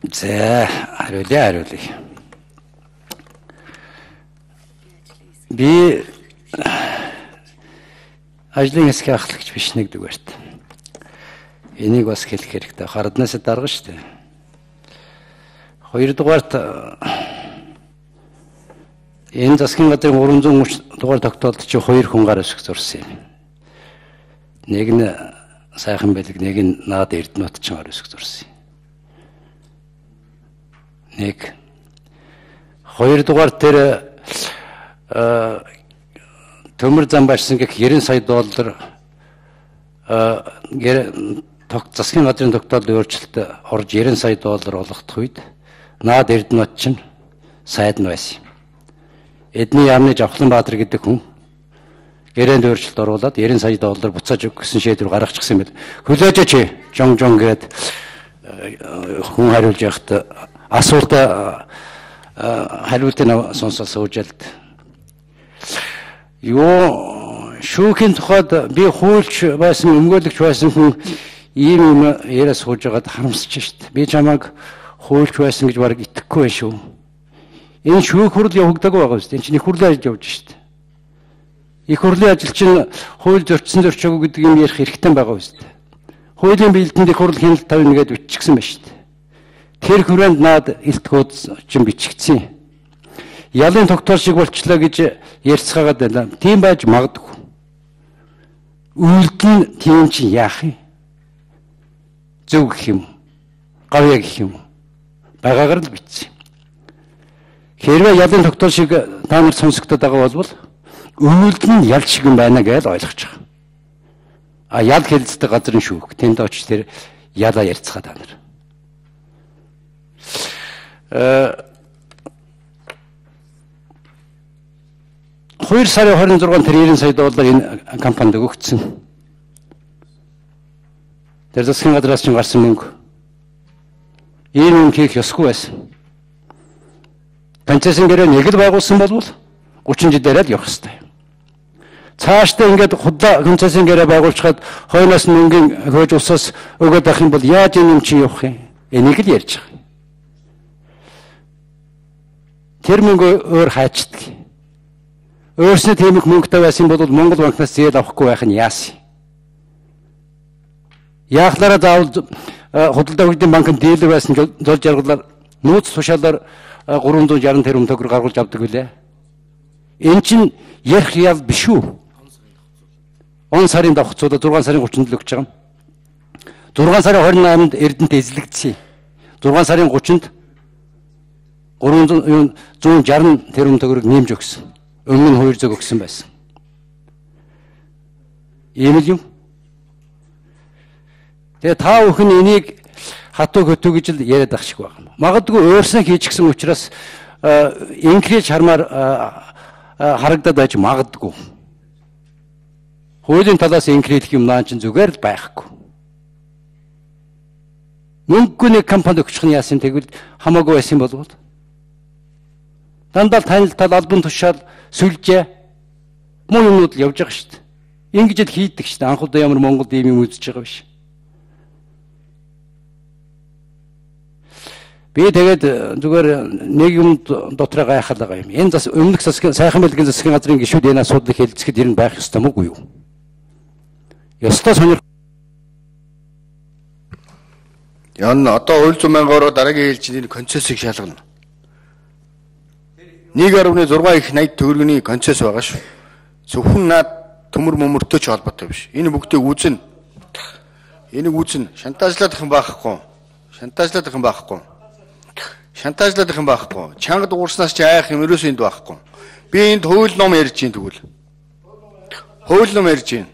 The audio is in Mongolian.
За, хариулъя. Би ажлын хэсгийн ахлагч биш нэгдүгээрт. Энийг бас хэлэх хэрэгтэй. Харднаас дарга шүү дээ. Хоёрдугаарт энэ засгийн газрын 330 дугаар тогтоолд чи 2 хүн гар өсөх зурсан юм. Нэг нь сайхан бэлэг, нэг нь наад Эрдэнэт ч гар өсөх зурсан. Нэг. Хоёрдугаар тэр төмөр зам башсан гэх 90 сая доллар засгийн газрын тогтоолын өөрчлөлт орж 90 сая доллар олгох үед наад Эрдэнэт ч сайд нь байсан. Эдний яамны Жавхланбаатар гэдэг хүн гэрээнд өөрчлөлт оруулаад 90 сая доллар буцааж өгөх гэсэн шийдвэр гаргачихсан юм байна. Хүлээж чи жон гээд хүн хариулж явахдаа асуултаа хариултыг сонсоод суужалд. Юу шүүхийн тухайд би хуульч байсан, өмгөөлөгч байсан хүн ийм юм яриа сууж байгаад харамсаж шít. Би чамайг хуульч байсан гэж бараг итгэхгүй байх шүү. Энэ шүүх хурал явагдаагүй байгаа шүү. Энэ чинь их хурлын ажил явж шít. Их хурлын ажил чинь хууль зөрчсөн зөрчөөгүй гэдэг юм ярих хэрэгтэй байгаа шүү. Хуулийн бэлдэнд их хурал хяналт тавина гэдээ биччихсэн байна шүү. Тэр хүрээнд наад илтгэүүд чинь бичигдсэн. Ялын тогтоол шиг болчлоо гэж ярьцгаагаад байна. Тийм байж магадгүй. Үйлдэл нь тийм чи яах юм? Зөв гэх юм. Гавья гэх юм. Байгаагаар л бичсэн. Хэрвээ ялын тогтоол шиг та нар сонсогдоод байгаа бол үйлдэл нь ял шиг юм байна гэж ойлгож байгаа. А ял хэлцдэг газрын шүүх. Тэнд очиж тэр ялаа ярьцгаа та нар. 2 сарын 26-нд тэр 90 сая доллар энэ компанид өгөгдсөн. Тэр засгийн газраас ч гарсан мөнгө. Ийм юм хийх ёсгүй байсан. Ганцхан гэрээ нэг л байгуулсан бол 30 жилээр л явах ёстой. Цаашдаа ингээд худлаа ганцхан гэрээ байгуулчихад хойноос мөнгөний хөөж усаас өгөөд авах юм бол яаж юм чи явах юм? Энийг л ярьж байгаа. Тэр мөнгө өөр хайчдаг. Өөрснөө тийм их мөнгөтэй байсан бол Монгол банкнаас зээл авахгүй байх нь яасан. Яахлаараа заавал худалдаа хөгжлийн банкнд дийлэр байсан зол жаргалаар нууц тушаалаар 360 тэрбум төгрөг гаргуулж авдаг үлээ. Энэ чинь ярих ял биш үү? Он сарын давхцуудаа 6 сарын 30-нд л өгч байгаа юм. 6 сарын 28-нд Эрдэнэт эзлэгдсэн. 6 сарын 30-нд 360 тэрбум төгрөг нэмж өгсөн. Өмнө нь 200 өгсөн байсан. Ийм л юм. Тэгээ та бүхэн энийг хатуу хөтөө гэж л яриад ах шиг байна. Магадгүй өөрснөө хийчихсэн учраас инкрэж хармаар харагдаад байж магадгүй. Хуулийн талаас инкрэлэх юм наа чинь зүгээр л байхгүй. Мөнгөгүй нэг компани өгчих нь яасан тэгвэл хамаагүй байсан болов уу? Дандаа танил тал албан тушаал сүлжээ муу юмнууд л явж байгаа шүү дээ. Ингэж л хийдэг шүү дээ. Анх удаа ямар Монголд ийм юм үзэж байгаа биш. Би тэгээд зүгээр нэг юм дотроо гайхал байгаа юм. Энэ өмнөх засгийн сайхан бэлгийн засгийн газрын гишүүд энэ асуудлыг хэлцэхэд ирэн байх ёстой мөгүй юу? Ёстой сонир. Ян одоо хууль зүйн мянгаар дараагийн ээлжийн концессыг шалгана. 1.6 их 80 төгрөгийн концесс байгаа шүү. Зөвхөн наад төмөр мөмөртэй ч холбоотой биш. Энэ бүгдийг үүснэ. Энийг үүснэ. Шантажлах юм байхгүй. Чанга дуурснаас ч айх юм ерөөсөө энд байхгүй. Би энд хууль ном ярьж гин тэгвэл. Хууль ном ярьж гин.